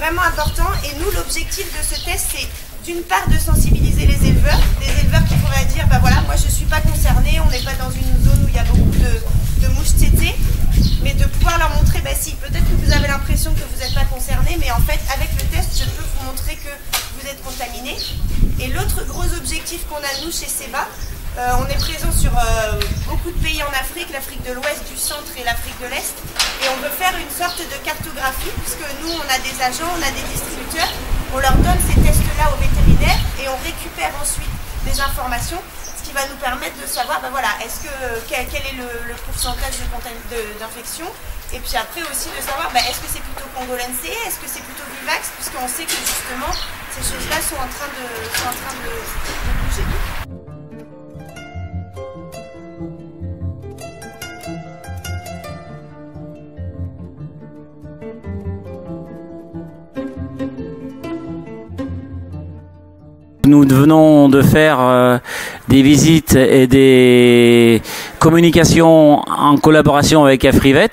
vraiment important. Et nous, l'objectif de ce test, c'est d'une part de sensibiliser les éleveurs qui pourraient dire, bah voilà, moi je ne suis pas concerné, on n'est pas dans une zone où il y a beaucoup de mouches tétées, mais de pouvoir leur montrer, bah si, peut-être que vous avez l'impression que vous n'êtes pas concerné, mais en fait, avec le test, je peux vous montrer que vous êtes contaminé. Et l'autre gros objectif qu'on a, nous, chez Seva, on est présent sur beaucoup de pays en Afrique, l'Afrique de l'Ouest, du Centre et l'Afrique de l'Est. Et on veut faire une sorte de cartographie, puisque nous, on a des agents, on a des distributeurs, on leur donne ces tests-là aux vétérinaires et on récupère ensuite des informations, ce qui va nous permettre de savoir, ben voilà, quel est le pourcentage d'infection, et puis après aussi de savoir, ben, est-ce que c'est plutôt congolense, est-ce que c'est plutôt vivax, puisqu'on sait que justement, ces choses-là sont en train de bouger. Nous venons de faire des visites et des communications en collaboration avec Afrivet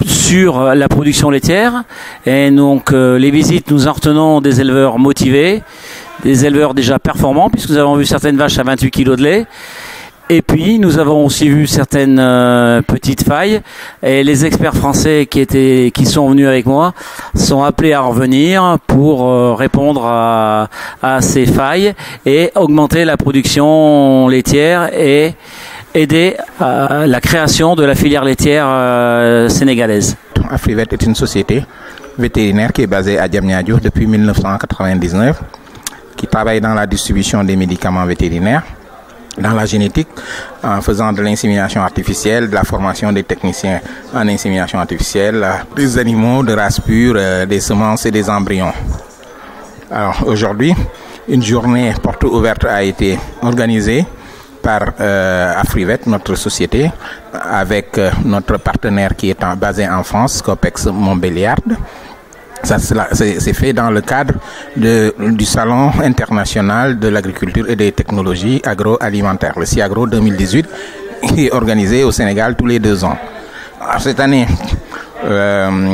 sur la production laitière. Et donc les visites, nous en retenons des éleveurs motivés, des éleveurs déjà performants, puisque nous avons vu certaines vaches à 28 kg de lait. Et puis, nous avons aussi vu certaines petites failles. Et les experts français qui sont venus avec moi sont appelés à revenir pour répondre à ces failles et augmenter la production laitière et aider à la création de la filière laitière sénégalaise. Afrivet est une société vétérinaire qui est basée à Diamniadio depuis 1999, qui travaille dans la distribution des médicaments vétérinaires, dans la génétique, en faisant de l'insémination artificielle, de la formation des techniciens en insémination artificielle, des animaux de race pure, des semences et des embryons. Alors aujourd'hui, une journée porte ouverte a été organisée par Afrivet, notre société, avec notre partenaire qui est basé en France, Copex Montbéliard. Ça, c'est fait dans le cadre du Salon international de l'agriculture et des technologies agroalimentaires, le CIAGRO 2018, qui est organisé au Sénégal tous les 2 ans. Alors, cette année,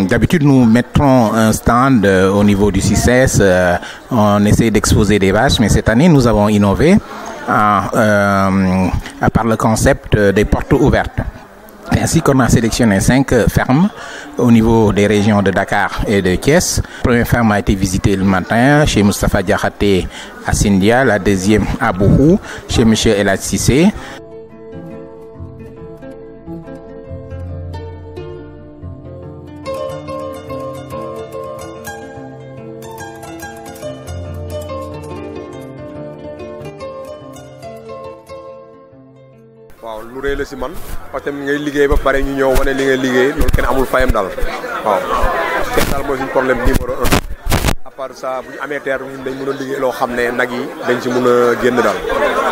d'habitude, nous mettrons un stand au niveau du CICES, on essaie d'exposer des vaches, mais cette année, nous avons innové par le concept des portes ouvertes. Ainsi qu'on a sélectionné 5 fermes au niveau des régions de Dakar et de Thiès. La première ferme a été visitée le matin chez Moustapha Diakhaté à Sindia, la deuxième à Bohou, chez M. Elad Sissé. waaw lu rëy la si man parce que ngay liggéey ba pare ñu ñëw wane li ngay liggéey loolu kenn amul fayam daal waaw kenn daal mooy suñu problème numéro 1 à part ça bu ñu amee terre ñun dañ mën a liggéey loo xam ne nag yi dañ si mën a génn daal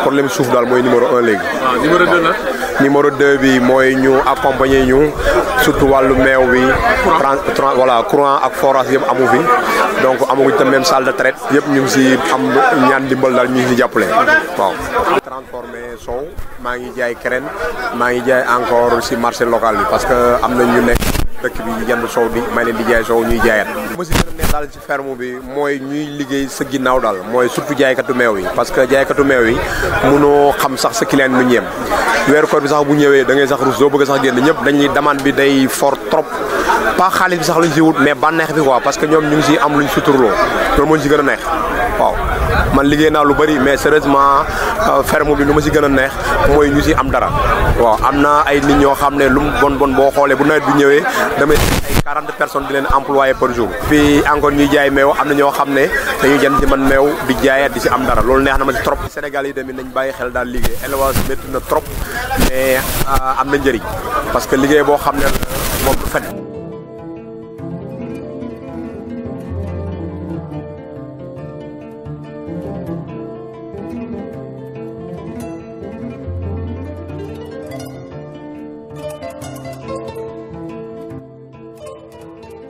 problème suuf daal mooy numéro 1 léegi. waaw numéro 2 nag. numéro 2 bi mooy ñu accompagner ñu surtout wàllu meew bi. voilà courant ak forage yëpp amu fi donc amaguñ tam même salle de traite yëpp ñu ngi si am ñaan dimbal daal ñu ngi si jàppale waaw. transformé sow maa ngi jaay crème maa ngi jaay encore si marché local bi parce que am na ñu nekk dëkk bi ñu jënd sow di may leen di jaay sow ñuy jaayaat. ma si gën a neex daal ci ferme bi mooy ñuy liggéey sa ginnaaw daal mooy surtout jaaykatu meew yi parce que jaaykatu meew yi mënoo xam sax sa client nu ñeem weeru koor bi sax bu ñëwee da ngay sax rus doo bëgg sax génn ñëpp dañuy demande bi day fort trop pas xaalis bi sax lañ si wut mais bànneex bi quoi parce que ñoom ñu ngi si am luñ suturloo loolu moo ñu si gën a neex waaw. man liggéey naa lu bëri mais sérieusement ferme bi lu ma si gën a neex mooy ñu si am dara waaw am na ay nit ñoo xam ne lu mu bon boo xoolee bu nawet bi ñëwee damay ay 40 personnes di leen employé par jour. puis encore ñuy jaay meew am na ñoo xam ne dañuy jënd ci man meew di jaayaat di si am dara loolu neex na ma si trop. Sénégal yi tamit nañ bàyyi xel daal liggéey élevage métti na trop mais am na njëriñ parce que liggéey boo xam ne moom du fen.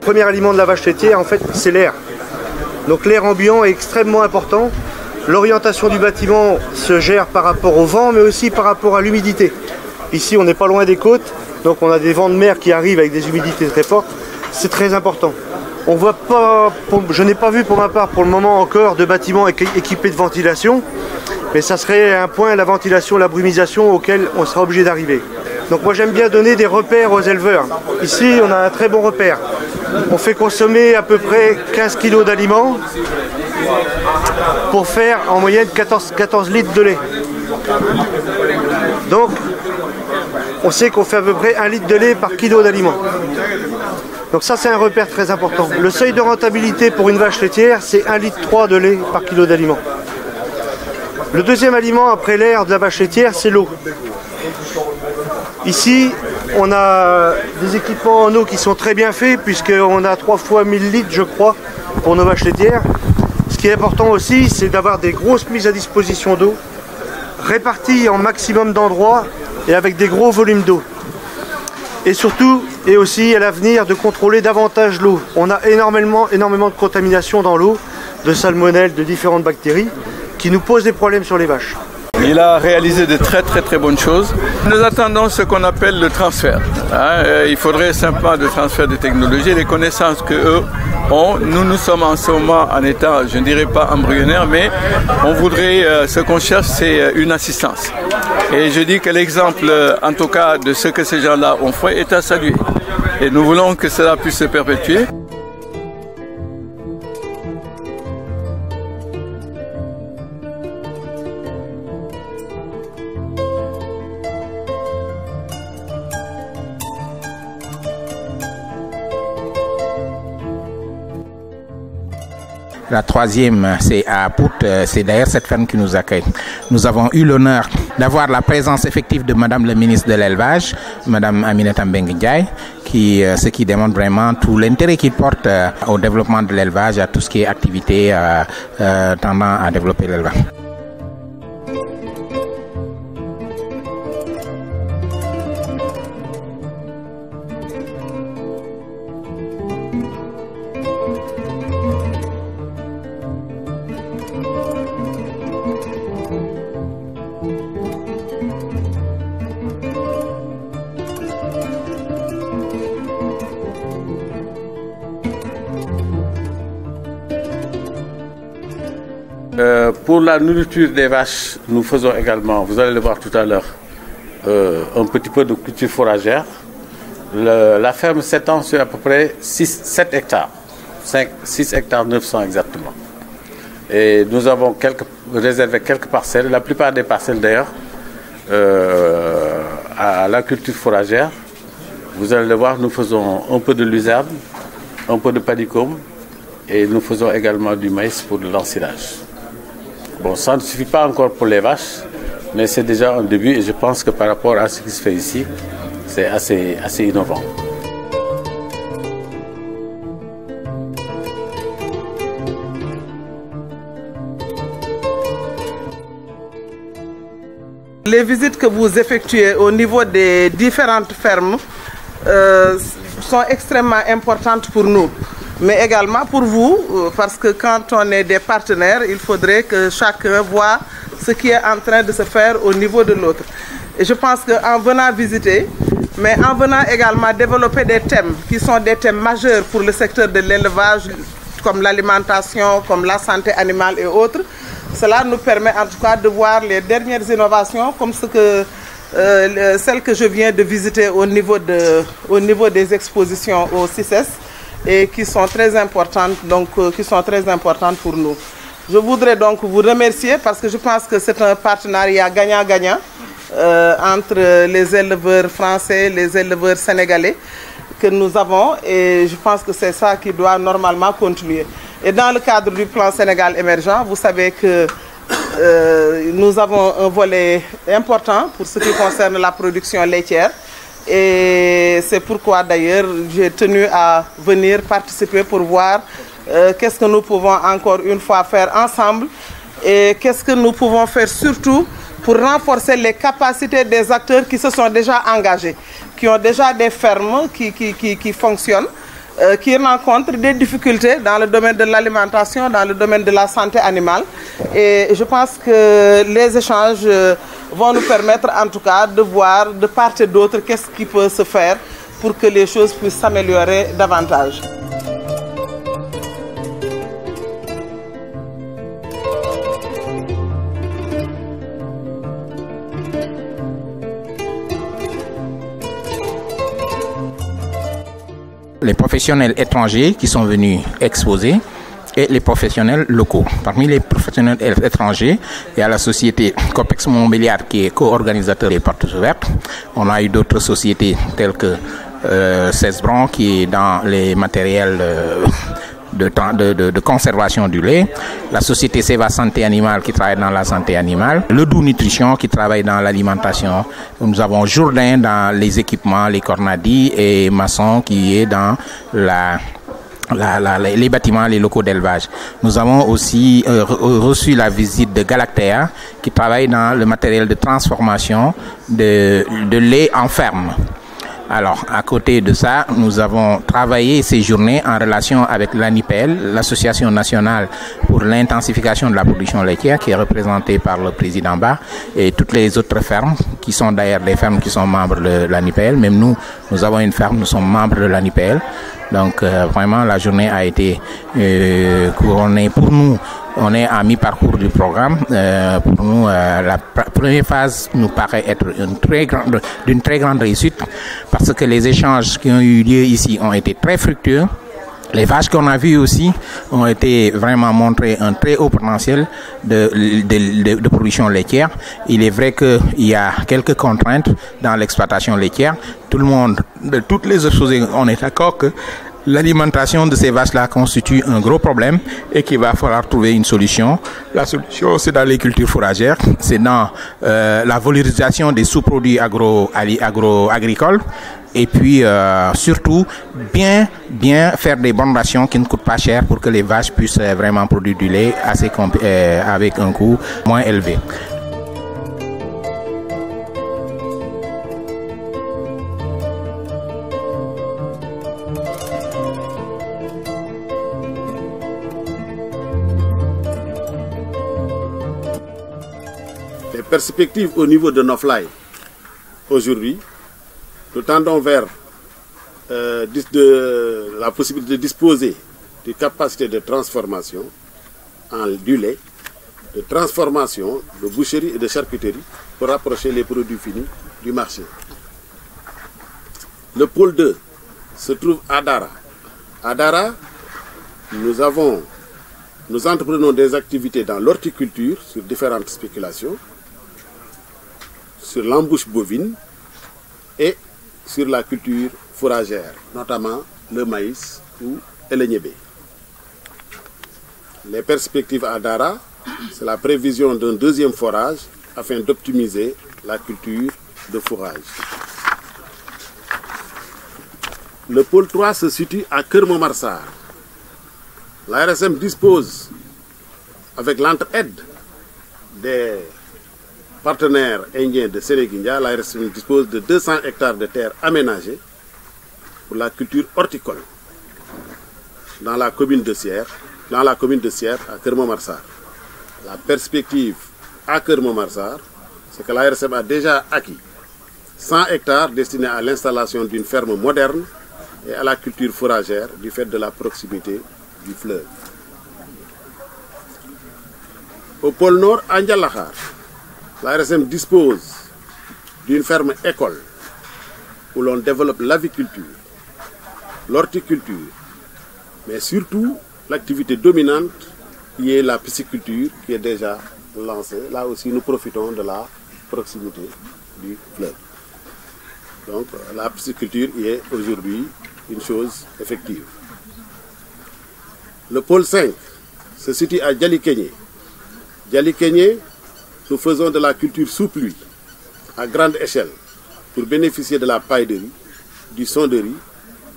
Le premier aliment de la vache laitière, en fait, c'est l'air. Donc l'air ambiant est extrêmement important. L'orientation du bâtiment se gère par rapport au vent, mais aussi par rapport à l'humidité. Ici, on n'est pas loin des côtes, donc on a des vents de mer qui arrivent avec des humidités très fortes. C'est très important. On voit pas, je n'ai pas vu pour ma part pour le moment encore de bâtiments équipés de ventilation, mais ça serait un point, la ventilation, la brumisation, auquel on sera obligé d'arriver. Donc moi j'aime bien donner des repères aux éleveurs. Ici on a un très bon repère. On fait consommer à peu près 15 kg d'aliments pour faire en moyenne 14 litres de lait. Donc on sait qu'on fait à peu près 1 litre de lait par kilo d'aliments. Donc ça c'est un repère très important. Le seuil de rentabilité pour une vache laitière c'est 1,3 litre de lait par kilo d'aliments. Le deuxième aliment après l'air de la vache laitière c'est l'eau. Ici on a des équipements en eau qui sont très bien faits puisqu'on a 3 fois 1000 litres je crois pour nos vaches laitières. Ce qui est important aussi c'est d'avoir des grosses mises à disposition d'eau réparties en maximum d'endroits et avec des gros volumes d'eau. Et surtout, et aussi à l'avenir, de contrôler davantage l'eau. On a énormément de contamination dans l'eau, de salmonelles, de différentes bactéries, qui nous posent des problèmes sur les vaches. Il a réalisé de très bonnes choses. Nous attendons ce qu'on appelle le transfert. Il faudrait simplement de transfert de technologie, les connaissances qu'eux ont. Nous sommes en ce moment en état, je ne dirais pas embryonnaire, mais on voudrait, ce qu'on cherche, c'est une assistance. Et je dis que l'exemple, en tout cas, de ce que ces gens-là ont fait est à saluer. Et nous voulons que cela puisse se perpétuer. La troisième, c'est à Pout, c'est d'ailleurs cette ferme qui nous accueille. Nous avons eu l'honneur d'avoir la présence effective de Madame le ministre de l'Élevage, Madame Aminata Mbengue Ndiaye, ce qui démontre vraiment tout l'intérêt qu'il porte au développement de l'élevage, à tout ce qui est activité tendant à développer l'élevage. Pour la nourriture des vaches, nous faisons également, vous allez le voir tout à l'heure, un petit peu de culture fourragère. La ferme s'étend sur à peu près 7 hectares, 6 hectares 900 exactement. Et nous avons réservé quelques parcelles, la plupart des parcelles d'ailleurs, à la culture fourragère. Vous allez le voir, nous faisons un peu de luzerne, un peu de panicum et nous faisons également du maïs pour l'ensilage. Bon, ça ne suffit pas encore pour les vaches, mais c'est déjà un début et je pense que par rapport à ce qui se fait ici, c'est assez innovant. Les visites que vous effectuez au niveau des différentes fermes sont extrêmement importantes pour nous, mais également pour vous, parce que quand on est des partenaires, il faudrait que chacun voit ce qui est en train de se faire au niveau de l'autre. Et je pense qu'en venant visiter, mais en venant également développer des thèmes qui sont des thèmes majeurs pour le secteur de l'élevage, comme l'alimentation, comme la santé animale et autres, cela nous permet en tout cas de voir les dernières innovations comme celles que je viens de visiter au niveau des expositions au CICES et qui sont très importantes, pour nous. Je voudrais donc vous remercier parce que je pense que c'est un partenariat gagnant-gagnant entre les éleveurs français et les éleveurs sénégalais que nous avons et je pense que c'est ça qui doit normalement continuer. Et dans le cadre du plan Sénégal émergent, vous savez que nous avons un volet important pour ce qui concerne la production laitière. Et c'est pourquoi d'ailleurs j'ai tenu à venir participer pour voir qu'est-ce que nous pouvons encore une fois faire ensemble et qu'est-ce que nous pouvons faire surtout pour renforcer les capacités des acteurs qui se sont déjà engagés, qui ont déjà des fermes qui fonctionnent, qui rencontrent des difficultés dans le domaine de l'alimentation, dans le domaine de la santé animale. Et je pense que les échanges vont nous permettre en tout cas de voir de part et d'autre qu'est-ce qui peut se faire pour que les choses puissent s'améliorer davantage. les professionnels étrangers qui sont venus exposer et les professionnels locaux. Parmi les professionnels étrangers, il y a la société Copex Montbéliard qui est co-organisateur des portes ouvertes. On a eu d'autres sociétés telles que Cesbron qui est dans les matériels de conservation du lait, la société Seva Santé Animale qui travaille dans la santé animale, le Doux Nutrition qui travaille dans l'alimentation. Nous avons Jourdain dans les équipements, les Cornadis et Masson qui est dans les bâtiments, les locaux d'élevage. Nous avons aussi reçu la visite de Galactea qui travaille dans le matériel de transformation de lait en ferme. Alors, à côté de ça, nous avons travaillé ces journées en relation avec l'ANIPL, l'Association nationale pour l'intensification de la production laitière, qui est représentée par le président Ba, et toutes les autres fermes, qui sont d'ailleurs des fermes qui sont membres de l'ANIPL. Même nous avons une ferme, nous sommes membres de l'ANIPL. Donc, vraiment, la journée a été couronnée pour nous. On est à mi-parcours du programme. Pour nous, la première phase nous paraît être d'une très grande réussite parce que les échanges qui ont eu lieu ici ont été très fructueux. Les vaches qu'on a vues aussi ont été vraiment montré un très haut potentiel de production laitière. Il est vrai qu'il y a quelques contraintes dans l'exploitation laitière. Tout le monde, de toutes les exposés, on est d'accord que l'alimentation de ces vaches-là constitue un gros problème et qu'il va falloir trouver une solution. La solution, c'est dans les cultures fourragères, c'est dans la valorisation des sous-produits agro-agricoles et puis surtout bien faire des bonnes rations qui ne coûtent pas cher pour que les vaches puissent vraiment produire du lait avec un coût moins élevé. Les perspectives au niveau de Noflay, aujourd'hui, nous tendons vers la possibilité de disposer de capacités de transformation du lait, de transformation, de boucherie et de charcuterie pour rapprocher les produits finis du marché. Le pôle 2 se trouve à Dara. À Dara, nous entreprenons des activités dans l'horticulture sur différentes spéculations, sur l'embouche bovine et sur la culture fourragère, notamment le maïs et le niébé. Les perspectives à Dara, c'est la prévision d'un deuxième forage afin d'optimiser la culture de fourrage. Le pôle 3 se situe à Keur-Momar-Sarr. L'ARSM dispose, avec l'entraide des partenaires indiens de Sénéguindia, l'ARSM dispose de 200 hectares de terres aménagées pour la culture horticole dans la commune de Sierre, à Keur-Momar-Sarr. La perspective à Keur-Momar-Sarr, c'est que l'ARSM a déjà acquis 100 hectares destinés à l'installation d'une ferme moderne et à la culture fourragère du fait de la proximité du fleuve. Au pôle nord, à Ndialakhar, l'ARSM dispose d'une ferme école où l'on développe l'aviculture, l'horticulture, mais surtout l'activité dominante qui est la pisciculture qui est déjà lancée. Là aussi, nous profitons de la proximité du fleuve. Donc, la pisciculture est aujourd'hui une chose effective. Le pôle 5 se situe à Djali-Kenyé. Djali-Kenyé, nous faisons de la culture sous pluie à grande échelle pour bénéficier de la paille de riz, du son de riz,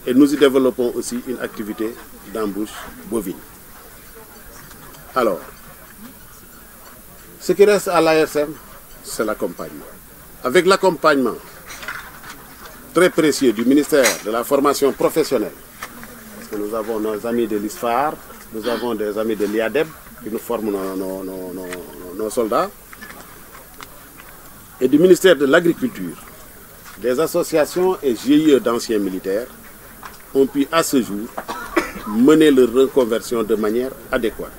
et nous y développons aussi une activité d'embouche bovine. Alors, ce qui reste à l'ARSM, c'est l'accompagnement. Avec l'accompagnement très précieux du ministère de la formation professionnelle, parce que nous avons nos amis de l'ISFAR, nous avons des amis de l'IADEB qui nous forment nos soldats, et du ministère de l'Agriculture, des associations et GIE d'anciens militaires ont pu à ce jour mener leur reconversion de manière adéquate.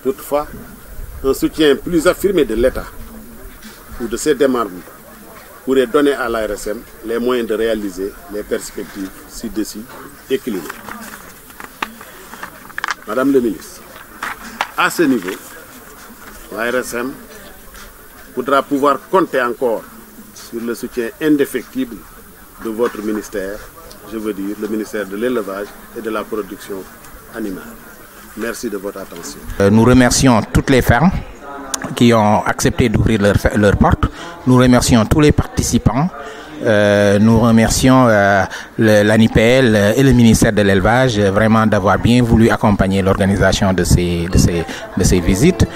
Toutefois, un soutien plus affirmé de l'État ou de ses démembrements pourrait donner à l'ARSM les moyens de réaliser les perspectives ci-dessus déclinées. Madame le ministre, à ce niveau, l'ARSM voudra pouvoir compter encore sur le soutien indéfectible de votre ministère, je veux dire le ministère de l'élevage et de la production animale. Merci de votre attention. Nous remercions toutes les fermes qui ont accepté d'ouvrir leurs portes. Nous remercions tous les participants. Nous remercions l'ANIPL et le ministère de l'élevage vraiment d'avoir bien voulu accompagner l'organisation de ces visites.